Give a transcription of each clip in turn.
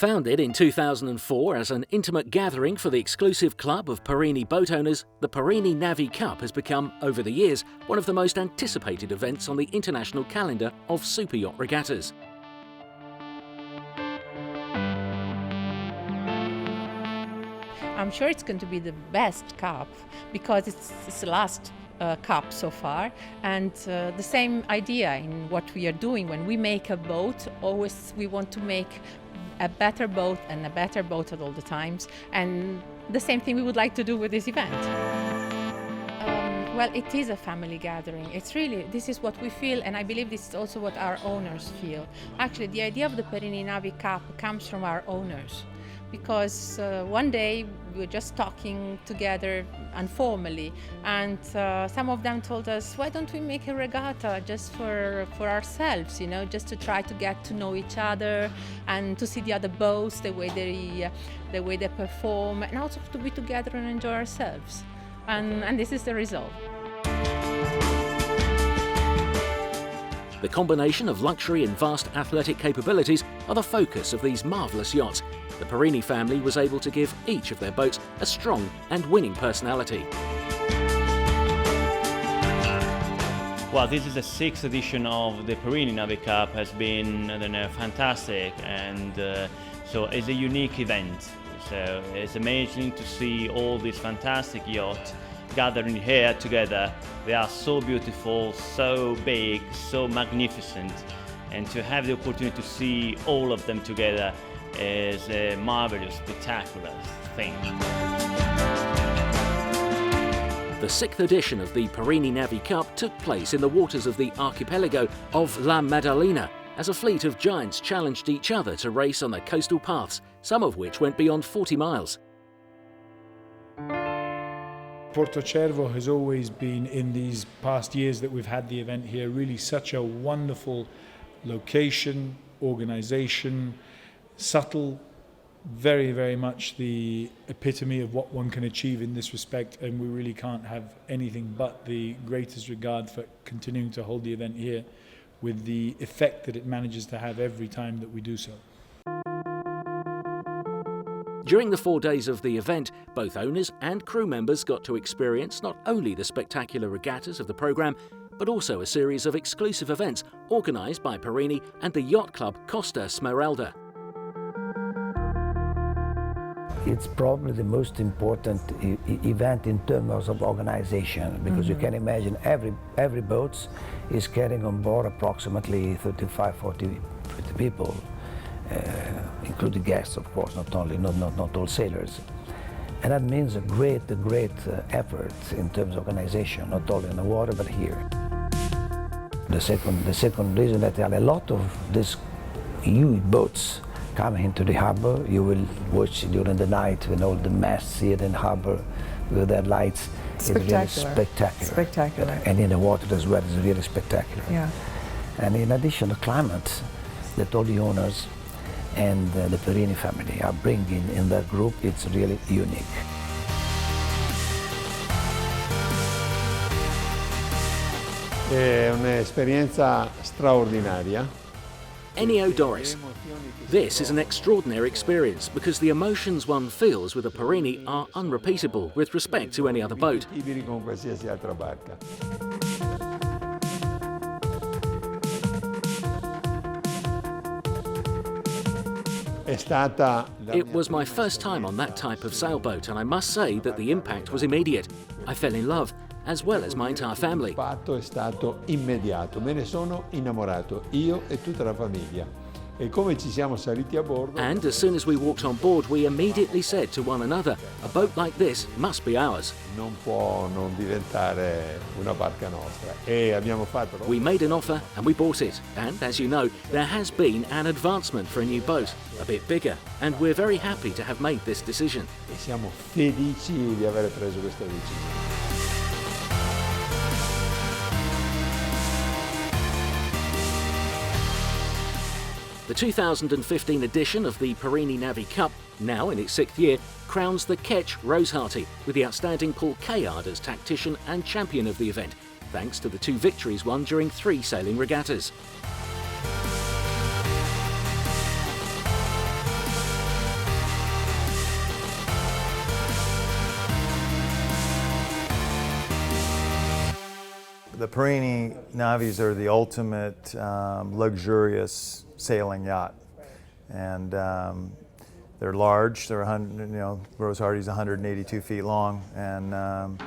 Founded in 2004 as an intimate gathering for the exclusive club of PERINI boat owners, the PERINI NAVI Cup has become, over the years, one of the most anticipated events on the international calendar of superyacht regattas. I'm sure it's going to be the best cup because it's the last cup so far, and the same idea in what we are doing. When we make a boat, always we want to make a better boat and a better boat at all the times, and the same thing we would like to do with this event. Well, it is a family gathering. It's really, this is what we feel, and I believe this is also what our owners feel. Actually, the idea of the PERINI NAVI Cup comes from our owners, because one day we were just talking together informally, and some of them told us, why don't we make a regatta just for ourselves, you know, just to try to get to know each other and to see the other boats, the way they perform, and also to be together and enjoy ourselves. And this is the result. The combination of luxury and vast athletic capabilities are the focus of these marvellous yachts. The PERINI family was able to give each of their boats a strong and winning personality. Well, this is the 6th edition of the PERINI NAVI Cup. Has been, I don't know, fantastic, and so it's a unique event. So it's amazing to see all these fantastic yachts gathering here together. They are so beautiful, so big, so magnificent, and to have the opportunity to see all of them together is a marvelous, spectacular thing. The 6th edition of the PERINI NAVI Cup took place in the waters of the archipelago of La Maddalena, as a fleet of giants challenged each other to race on the coastal paths, some of which went beyond 40 miles. Portocervo has always been, in these past years that we've had the event here, really such a wonderful location, organisation, subtle, very, very much the epitome of what one can achieve in this respect, and we really can't have anything but the greatest regard for continuing to hold the event here with the effect that it manages to have every time that we do so. During the 4 days of the event, both owners and crew members got to experience not only the spectacular regattas of the programme, but also a series of exclusive events organised by PERINI and the yacht club Costa Smeralda. It's probably the most important event in terms of organization, because you can imagine every boat is carrying on board approximately 35, 40 people, including guests, of course, not all sailors. And that means a great effort in terms of organization, not only on the water but here. The second reason that there are a lot of these huge boats coming into the harbor. You will watch during the night when all the masts here in the harbor with their lights. Spectacular. It's really spectacular. Spectacular. And in the water as well, it's really spectacular. Yeah. And in addition, the climate that all the owners and the PERINI family are bringing in their group, it's really unique. È un'esperienza straordinaria. Ennio Doris. This is an extraordinary experience because the emotions one feels with a PERINI are unrepeatable with respect to any other boat. Con qualsiasi altra barca. It was my first time on that type of sailboat, and I must say that the impact was immediate. I fell in love, as well as my entire family. L'impatto è stato immediato, me ne sono innamorato, io e tutta la famiglia. E come ci siamo saliti a bordo. And as soon as we walked on board, we immediately said to one another, a boat like this must be ours. Non può non diventare una barca nostra. E abbiamo fatto. We made an offer and we bought it. And as you know, there has been an advancement for a new boat, a bit bigger, and we're very happy to have made this decision. E siamo felici di aver preso questa decisione. The 2015 edition of the PERINI NAVI Cup, now in its 6th year, crowns the Ketch Rosehearty with the outstanding Paul Kayard as tactician and champion of the event, thanks to the 2 victories won during 3 sailing regattas. The PERINI NAVIs are the ultimate luxurious sailing yacht, and they're large. They're 100, Rose Hardy's 182 feet long, and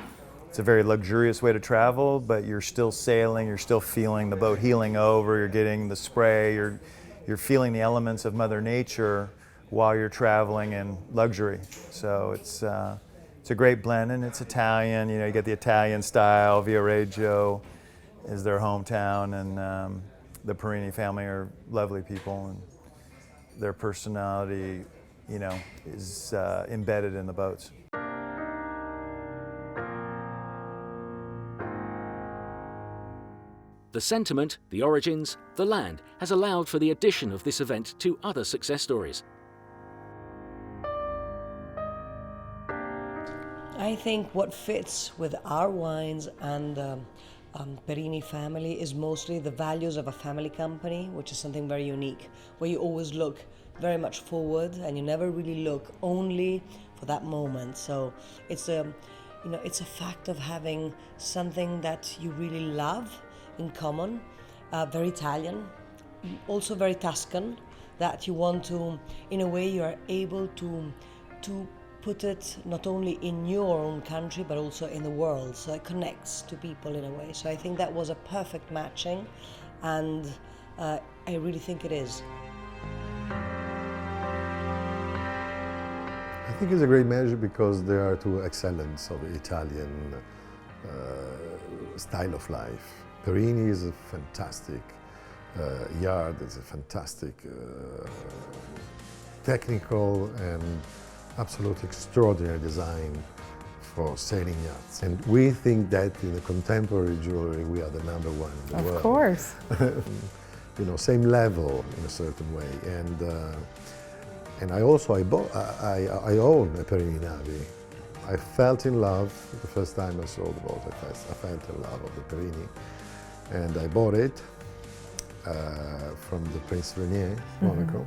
it's a very luxurious way to travel. But you're still sailing. You're still feeling the boat heeling over. You're getting the spray. You're feeling the elements of Mother Nature while you're traveling in luxury. So it's a great blend, and it's Italian. You get the Italian style. Viareggio is their hometown, and the PERINI family are lovely people, and their personality, is embedded in the boats. The sentiment, the origins, the land has allowed for the addition of this event to other success stories. I think what fits with our wines and PERINI family is mostly the values of a family company, which is something very unique, where you always look very much forward and you never really look only for that moment. So it's a fact of having something that you really love in common, very Italian, also very Tuscan, that you want to, in a way, you are able to put it not only in your own country but also in the world, so it connects to people in a way. So I think that was a perfect matching, and I really think it is. I think it's a great measure because there are two excellence of Italian style of life. PERINI is a fantastic yard, it's a fantastic technical and absolutely extraordinary design for sailing yachts. And we think that in the contemporary jewelry we are the number one in the world. Of course. Same level in a certain way. And I also, I own a PERINI NAVI. I felt in love the first time I saw the boat. I felt in love of the PERINI. And I bought it from the Prince Rainier, Monaco.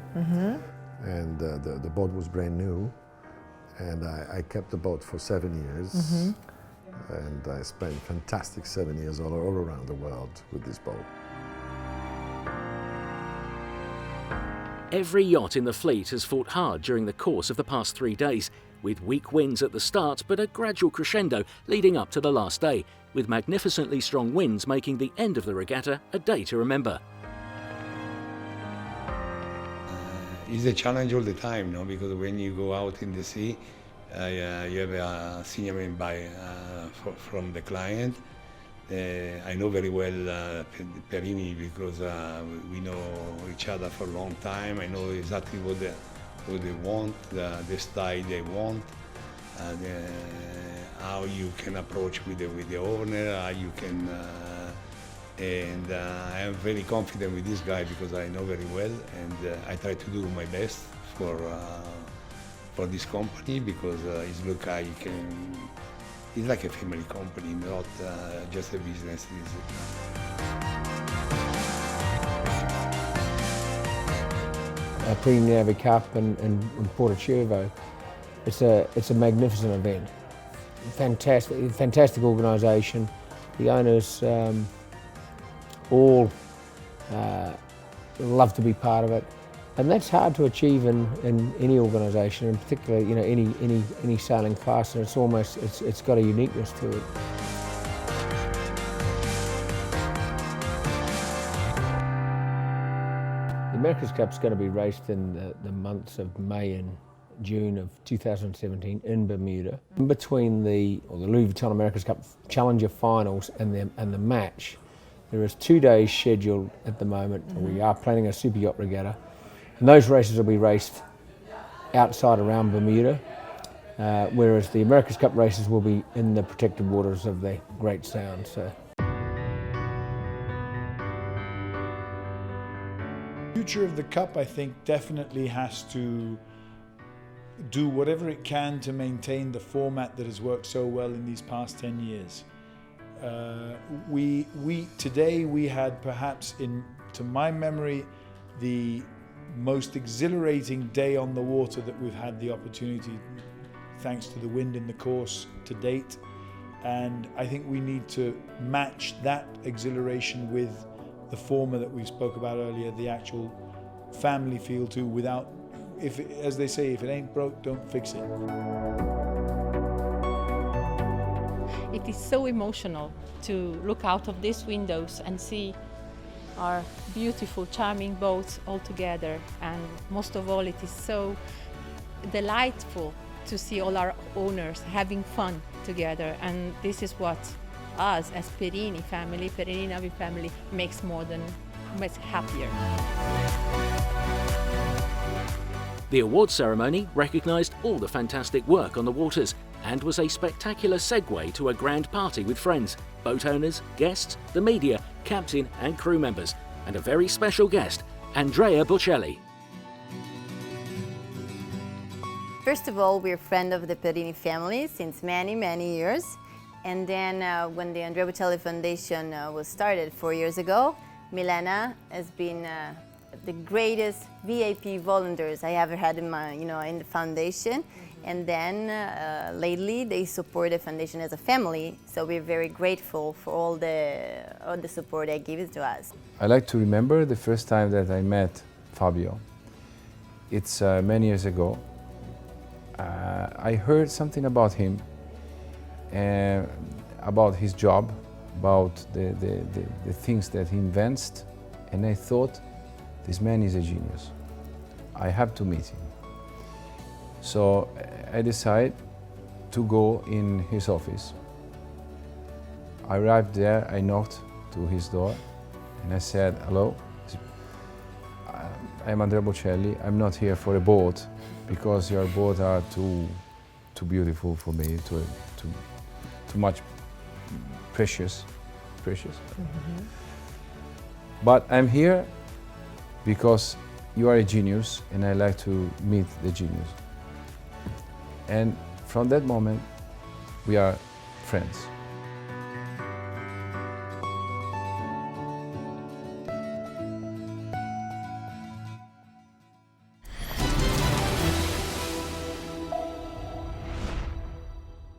And the boat was brand new. And I kept the boat for 7 years. And I spent fantastic 7 years all around the world with this boat. Every yacht in the fleet has fought hard during the course of the past 3 days, with weak winds at the start but a gradual crescendo leading up to the last day, with magnificently strong winds making the end of the regatta a day to remember. It's a challenge all the time, because when you go out in the sea, you have a signalement from the client. I know very well PERINI because we know each other for a long time. I know exactly what they want, the style they want, how you can approach with the owner, how you can. And I am very confident with this guy because I know very well, and I try to do my best for this company because it's like a family company, not just a business. PERINI NAVI Cup in Porto, it's a magnificent event. Fantastic organisation. The owners all love to be part of it, and that's hard to achieve in any organisation, and particularly any sailing class. And it's got a uniqueness to it. The America's Cup is going to be raced in the months of May and June of 2017 in Bermuda. In between the Louis Vuitton America's Cup Challenger Finals and the match, there is 2 days scheduled at the moment. We are planning a super yacht regatta, and those races will be raced outside around Bermuda, whereas the America's Cup races will be in the protected waters of the Great Sound. So. The future of the Cup, I think, definitely has to do whatever it can to maintain the format that has worked so well in these past 10 years. Today we had perhaps, to my memory, the most exhilarating day on the water that we've had the opportunity, thanks to the wind in the course to date. And I think we need to match that exhilaration with the former that we spoke about earlier, the actual family feel too, without, as they say, if it ain't broke, don't fix it. It is so emotional to look out of these windows and see our beautiful, charming boats all together. And most of all, it is so delightful to see all our owners having fun together. And this is what us as Perini family, Perini Navi family, makes happier. The awards ceremony recognised all the fantastic work on the waters and was a spectacular segue to a grand party with friends, boat owners, guests, the media, captain and crew members, and a very special guest, Andrea Bocelli. First of all, we're friends of the Perini family since many, many years. And then when the Andrea Bocelli Foundation was started 4 years ago, Milena has been the greatest VIP volunteers I ever had in my, in the foundation. And then lately they support the foundation as a family, so we're very grateful for all the support they give to us. I like to remember the first time that I met Fabio. It's many years ago. I heard something about him, about his job, about the things that he invents, and I thought, this man is a genius. I have to meet him. So I decided to go in his office. I arrived there, I knocked to his door, and I said, hello, I'm Andrea Bocelli. I'm not here for a boat, because your boats are too beautiful for me, too much precious. Mm-hmm. But I'm here because you are a genius, and I like to meet the genius. And from that moment, we are friends.